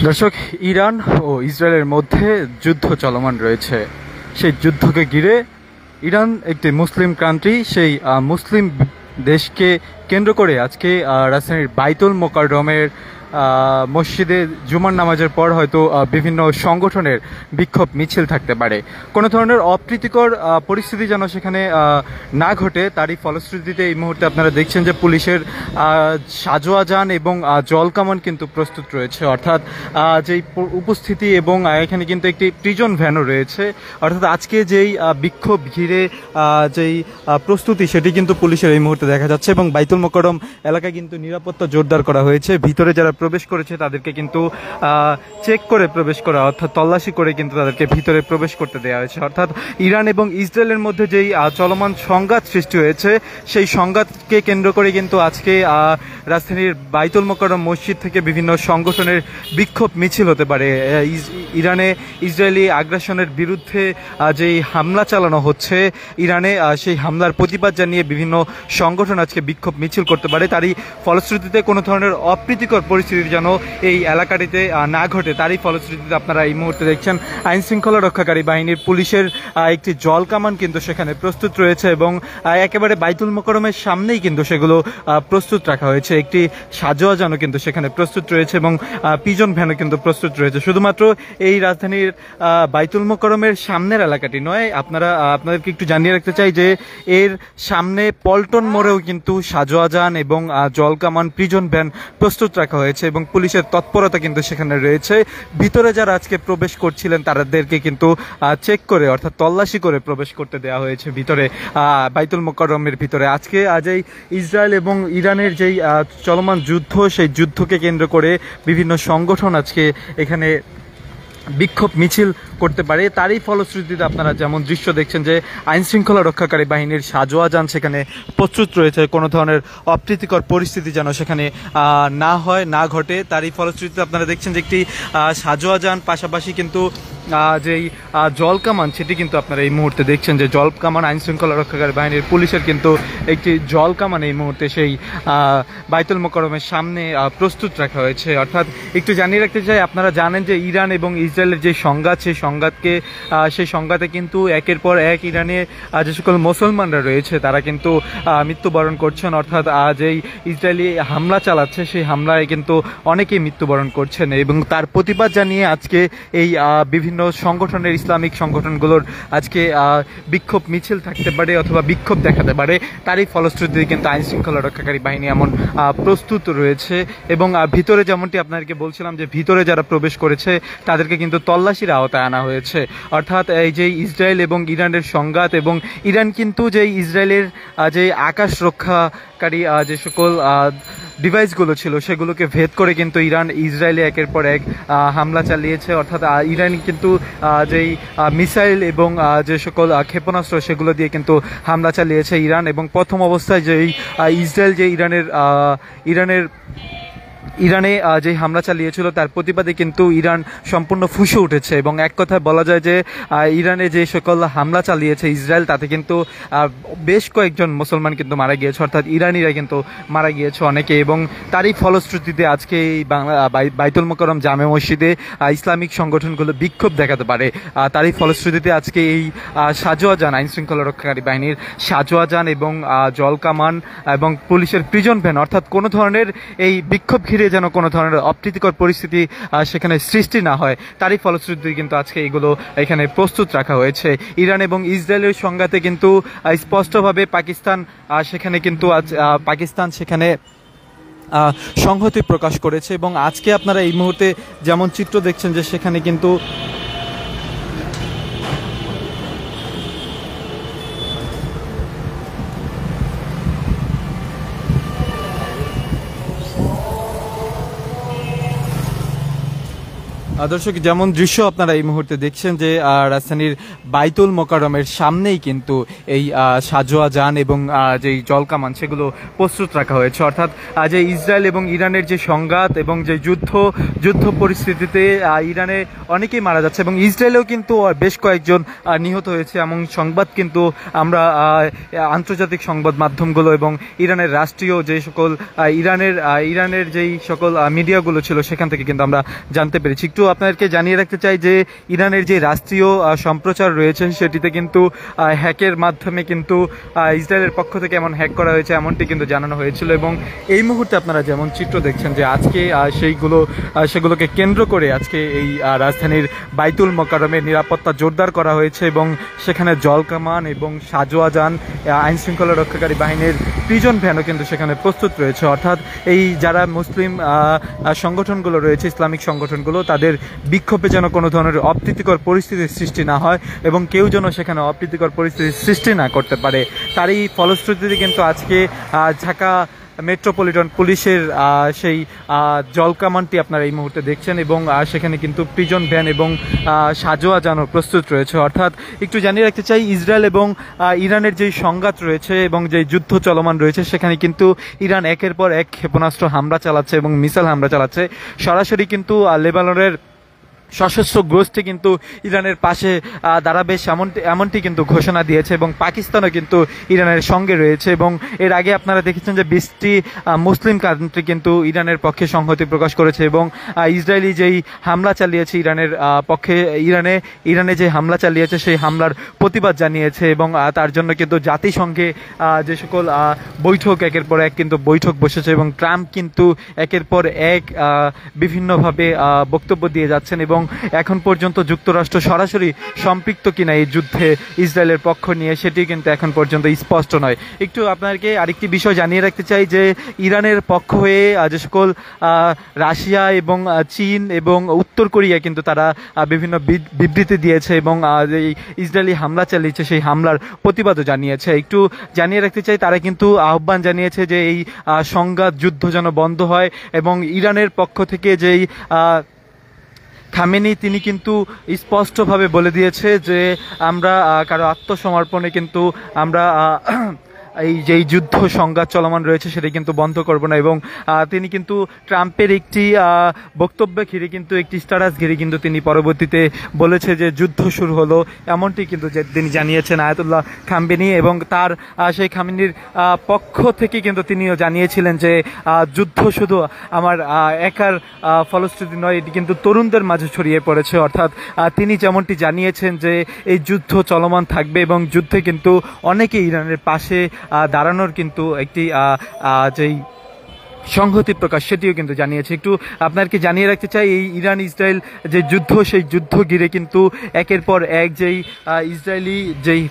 দর্শক, ইরান ও ইসরায়েলের মধ্যে যুদ্ধ চলমান রয়েছে। সেই যুদ্ধকে ঘিরে ইরান একটি মুসলিম কান্ট্রি, সেই মুসলিম দেশকে কেন্দ্র করে আজকে রাজধানীর বাইতুল মোকাররমের মসজিদে জুমার নামাজের পর হয়তো বিভিন্ন সংগঠনের বিক্ষোভ মিছিল থাকতে পারে। কোনো ধরনের অপ্রীতিকর পরিস্থিতি যেন সেখানে না ঘটে, তারই ফলশ্রুতিতে এই মুহূর্তে আপনারা দেখছেন যে পুলিশের সাজোয়া যান এবং জলকামান কিন্তু প্রস্তুত রয়েছে। অর্থাৎ যেই উপস্থিতি এবং এখানে কিন্তু একটি প্রিজন ভ্যানও রয়েছে। অর্থাৎ আজকে যেই বিক্ষোভ ঘিরে যেই প্রস্তুতি সেটি কিন্তু পুলিশের এই মুহূর্তে দেখা যাচ্ছে এবং বাইতুল মোকাররম এলাকায় কিন্তু নিরাপত্তা জোরদার করা হয়েছে। ভিতরে যারা প্রবেশ করেছে তাদেরকে কিন্তু চেক করে প্রবেশ করা, অর্থাৎ তল্লাশি করে কিন্তু তাদেরকে ভিতরে প্রবেশ করতে দেওয়া হয়েছে। অর্থাৎ ইরান এবং ইসরায়েলের মধ্যে যেই চলমান সংঘাত সৃষ্টি হয়েছে সেই সংঘাতকে কেন্দ্র করে কিন্তু আজকে রাজধানীর বাইতুল মোকাররম মসজিদ থেকে বিভিন্ন সংগঠনের বিক্ষোভ মিছিল হতে পারে। ইরানে ইসরায়েলি আগ্রাসনের বিরুদ্ধে যেই হামলা চালানো হচ্ছে ইরানে, সেই হামলার প্রতিবাদ জানিয়ে বিভিন্ন সংগঠন আজকে বিক্ষোভ মিছিল করতে পারে। তারই ফলশ্রুতিতে কোনো ধরনের অপ্রীতিকর পরিস্থিতি যেন এই এলাকাটিতে না ঘটে, তারই ফলশ্রুতিতে আপনারা এই মুহূর্তে দেখছেন আইন শৃঙ্খলা রক্ষাকারী বাহিনীর পুলিশের একটি জল কামান কিন্তু সেখানে প্রস্তুত রয়েছে এবং একেবারে বাইতুল মোকাররমের সামনেই কিন্তু সেগুলো প্রস্তুত রাখা হয়েছে। একটি সাজোয়া যানও কিন্তু সেখানে প্রস্তুত রয়েছে এবং পিজন ভ্যানও কিন্তু প্রস্তুত রয়েছে। শুধুমাত্র এই রাজধানীর বাইতুল মোকাররমের সামনের এলাকাটি নয়, আপনাদেরকে একটু জানিয়ে রাখতে চাই যে এর সামনে পল্টন মোড়েও কিন্তু সাজোয়া যান এবং জল কামান প্রিজন ভ্যান প্রস্তুত রাখা হয়েছে এবং পুলিশের তৎপরতা কিন্তু সেখানে রয়েছে। ভিতরে যারা আজকে প্রবেশ করছিলেন তাদেরকে কিন্তু চেক করে, অর্থাৎ তল্লাশি করে প্রবেশ করতে দেওয়া হয়েছে ভিতরে বাইতুল মোকাররমের ভিতরে। আজকে এই ইসরায়েল এবং ইরানের যেই চলমান যুদ্ধ, সেই যুদ্ধকে কেন্দ্র করে বিভিন্ন সংগঠন আজকে এখানে বিক্ষোভ মিছিল করতে পারে। তারই ফলশ্রুতিতে আপনারা যেমন দৃশ্য দেখছেন যে আইন শৃঙ্খলা রক্ষাকারী বাহিনীর সাজোয়া যান সেখানে প্রস্তুত রয়েছে। কোনো ধরনের অপ্রীতিকর পরিস্থিতি যেন সেখানে না ঘটে, তারই ফলশ্রুতিতে আপনারা দেখছেন যে একটি সাজোয়া যান, পাশাপাশি কিন্তু যেই জল কামান সেটি কিন্তু আপনারা এই মুহূর্তে দেখছেন যে জল কামান আইন শৃঙ্খলা রক্ষাকারী বাহিনীর পুলিশের কিন্তু একটি জল কামান এই মুহূর্তে সেই বাইতুল মোকাররমের সামনে প্রস্তুত রাখা হয়েছে। অর্থাৎ একটু জানিয়ে রাখতে চাই, আপনারা জানেন যে ইরান এবং ইসরায়েলের যে সংঘাত, সেই সংঘাতে কিন্তু একের পর এক ইরানে যে সকল মুসলমানরা রয়েছে তারা কিন্তু মৃত্যুবরণ করছেন। অর্থাৎ যেই ইসরায়েলি হামলা চালাচ্ছে সেই হামলায় কিন্তু অনেকেই মৃত্যুবরণ করছেন এবং তার প্রতিবাদ জানিয়ে আজকে এই বিভিন্ন সংগঠনের, ইসলামিক সংগঠনগুলোর আজকে বিক্ষোভ মিছিল থাকতে পারে অথবা বিক্ষোভ দেখাতে পারে। তারই ফলশ্রুতিতে কিন্তু আইন শৃঙ্খলা রক্ষাকারী বাহিনী এমন প্রস্তুত রয়েছে এবং ভিতরে যেমনটি আপনাদেরকে বলছিলাম যে ভিতরে যারা প্রবেশ করেছে তাদেরকে কিন্তু তল্লাশির আওতায় আনা হয়েছে। অর্থাৎ এই যে ইসরায়েল এবং ইরানের সংঘাত, এবং ইরান কিন্তু যে ইসরায়েলের যে আকাশ রক্ষাকারী যে সকল ডিভাইসগুলো ছিল সেগুলোকে ভেদ করে কিন্তু ইসরায়েলে একের পর এক হামলা চালিয়েছে। অর্থাৎ ইরান কিন্তু যেই মিসাইল এবং যে সকল ক্ষেপণাস্ত্র সেগুলো দিয়ে কিন্তু হামলা চালিয়েছে ইরান। এবং প্রথম অবস্থায় যেই ইসরায়েল যে ইরানে যে হামলা চালিয়েছিল তার প্রতিবাদে কিন্তু ইরান সম্পূর্ণ ফুঁসে উঠেছে এবং এক কথায় বলা যায় যে ইরানে যে সকল হামলা চালিয়েছে ইসরায়েল তাতে কিন্তু বেশ কয়েকজন মুসলমান কিন্তু মারা গিয়েছে, অর্থাৎ ইরানিরা কিন্তু মারা গিয়েছে অনেকে। এবং তারই ফলশ্রুতিতে আজকে এই বাইতুল মোকাররম জামে মসজিদে ইসলামিক সংগঠনগুলো বিক্ষোভ দেখাতে পারে। তারই ফলশ্রুতিতে আজকে এই সাজোয়া যান, আইন শৃঙ্খলা রক্ষাকারী বাহিনীর সাজোয়া যান এবং জল কামান এবং পুলিশের প্রিজন ভ্যান, অর্থাৎ কোনো ধরনের এই বিক্ষোভ ঘিরে যেন কোনো ধরনের অপ্রীতিকর পরিস্থিতি সেখানে সৃষ্টি না হয়, তারই ফলশ্রুতিতে কিন্তু আজকে এগুলো এখানে প্রস্তুত রাখা হয়েছে। ইরান এবং ইসরায়েলের সংঘাতে কিন্তু স্পষ্টভাবে পাকিস্তান সেখানে সংহতি প্রকাশ করেছে এবং আজকে আপনারা এই মুহূর্তে যেমন চিত্র দেখছেন যে সেখানে কিন্তু দর্শক, যেমন দৃশ্য আপনারা এই মুহূর্তে দেখছেন যে রাজধানীর বাইতুল মোকাররমের সামনেই কিন্তু এই সাজোয়া যান এবং যেই জলকামান সেগুলো প্রস্তুত রাখা হয়েছে। অর্থাৎ যে ইসরায়েল এবং ইরানের যে সংঘাত এবং যে যুদ্ধ পরিস্থিতিতে ইরানে অনেকেই মারা যাচ্ছে এবং ইসরায়েলেও কিন্তু বেশ কয়েকজন নিহত হয়েছে এমন সংবাদ কিন্তু আমরা আন্তর্জাতিক সংবাদ মাধ্যমগুলো এবং ইরানের রাষ্ট্রীয় যে সকল ইরানের যেই সকল মিডিয়াগুলো ছিল সেখান থেকে কিন্তু আমরা জানতে পেরেছি। একটু আপনাদেরকে জানিয়ে রাখতে চাই যে ইরানের যে রাষ্ট্রীয় সম্প্রচার রয়েছে সেটিতে কিন্তু হ্যাকের মাধ্যমে কিন্তু ইসরায়েলের পক্ষ থেকে এমন হ্যাক করা হয়েছে এমনটি কিন্তু জানানো হয়েছিল এবং এই মুহূর্তে আপনারা যেমন চিত্র দেখছেন যে আজকে সেগুলোকে কেন্দ্র করে আজকে এই রাজধানীর বাইতুল মোকাররমের নিরাপত্তা জোরদার করা হয়েছে এবং সেখানে জলকামান এবং সাজোয়া যান, আইন শৃঙ্খলা রক্ষাকারী বাহিনীর প্রিজন ভ্যানও কিন্তু সেখানে প্রস্তুত রয়েছে। অর্থাৎ এই যারা মুসলিম সংগঠনগুলো রয়েছে, ইসলামিক সংগঠনগুলো, তাদের বিক্ষোভে যেন কোনো ধরনের অপ্রীতিকর পরিস্থিতির সৃষ্টি না হয় এবং কেউ যেন সেখানে অপ্রীতিকর পরিস্থিতির সৃষ্টি না করতে পারে, তারই ফলশ্রুতিতে কিন্তু আজকে ঢাকা মেট্রোপলিটন পুলিশের সেই জলকামানটি আপনারা এই মুহূর্তে দেখছেন এবং সেখানে কিন্তু প্রিজন ভ্যান এবং সাজোয়া যানও প্রস্তুত রয়েছে। অর্থাৎ একটু জানিয়ে রাখতে চাই, ইসরায়েল এবং ইরানের যেই সংঘাত রয়েছে এবং যেই যুদ্ধ চলমান রয়েছে সেখানে কিন্তু ইরান একের পর এক ক্ষেপণাস্ত্র হামলা চালাচ্ছে এবং মিসাইল হামলা চালাচ্ছে। সরাসরি কিন্তু লেবাননের সশস্ত্র গোষ্ঠী কিন্তু ইরানের পাশে দাঁড়াবে এমনটি কিন্তু ঘোষণা দিয়েছে এবং পাকিস্তানও কিন্তু ইরানের সঙ্গে রয়েছে এবং এর আগে আপনারা দেখেছেন যে 20টি মুসলিম কান্ট্রি কিন্তু ইরানের পক্ষে সংহতি প্রকাশ করেছে এবং ইসরায়েলি যেই হামলা চালিয়েছে ইরানের পক্ষে ইরানে যে হামলা চালিয়েছে সেই হামলার প্রতিবাদ জানিয়েছে এবং তার জন্য কিন্তু জাতিসংঘে যে সকল বৈঠক একের পর এক কিন্তু বৈঠক বসেছে এবং ট্রাম্প কিন্তু একের পর এক বিভিন্নভাবে বক্তব্য দিয়ে যাচ্ছেন এবং এখন পর্যন্ত যুক্তরাষ্ট্র সরাসরি সম্পৃক্ত কিনা এই যুদ্ধে ইসরায়েলের পক্ষ নিয়ে সেটি কিন্তু এখন পর্যন্ত স্পষ্ট নয়। একটু আপনাদেরকে আরেকটি বিষয় জানিয়ে রাখতে চাই যে ইরানের পক্ষ হয়ে যে সকল রাশিয়া এবং চীন এবং উত্তর কোরিয়া কিন্তু তারা বিভিন্ন বিবৃতি দিয়েছে এবং এই ইসরায়েলি হামলা চালিয়েছে সেই হামলার প্রতিবাদও জানিয়েছে। একটু জানিয়ে রাখতে চাই, তারা কিন্তু আহ্বান জানিয়েছে যে এই সংঘাত যুদ্ধ যেন বন্ধ হয় এবং ইরানের পক্ষ থেকে যেই খামেনি তিনি কিন্তু স্পষ্টভাবে বলে দিয়েছে যে আমরা কারো আত্মসমর্পণে কিন্তু আমরা এই যেই যুদ্ধ সংঘাত চলমান রয়েছে সেটা কিন্তু বন্ধ করব না এবং তিনি কিন্তু ট্রাম্পের একটি বক্তব্য ঘিরে কিন্তু একটি স্ট্যাটাস ঘিরে কিন্তু তিনি পরবর্তীতে বলেছে যে যুদ্ধ শুরু হলো, এমনটি কিন্তু তিনি জানিয়েছেন আয়াতুল্লাহ খামেনি এবং তার সেই খামেনির পক্ষ থেকে কিন্তু তিনিও জানিয়েছিলেন যে যুদ্ধ শুধু আমার একার ফলশ্রুতি নয়, এটি কিন্তু তরুণদের মাঝে ছড়িয়ে পড়েছে। অর্থাৎ তিনি যেমনটি জানিয়েছেন যে এই যুদ্ধ চলমান থাকবে এবং যুদ্ধে কিন্তু অনেকে ইরানের পাশে দাঁড়ানোর কিন্তু একটি যেই সংহতি প্রকাশ সেটিও কিন্তু জানিয়েছে। একটু আপনাদেরকে জানিয়ে রাখতে চাই, এই ইরান ইসরায়েল যে যুদ্ধ সেই যুদ্ধ ঘিরে কিন্তু একের পর এক যেই ইসরায়েলি যেই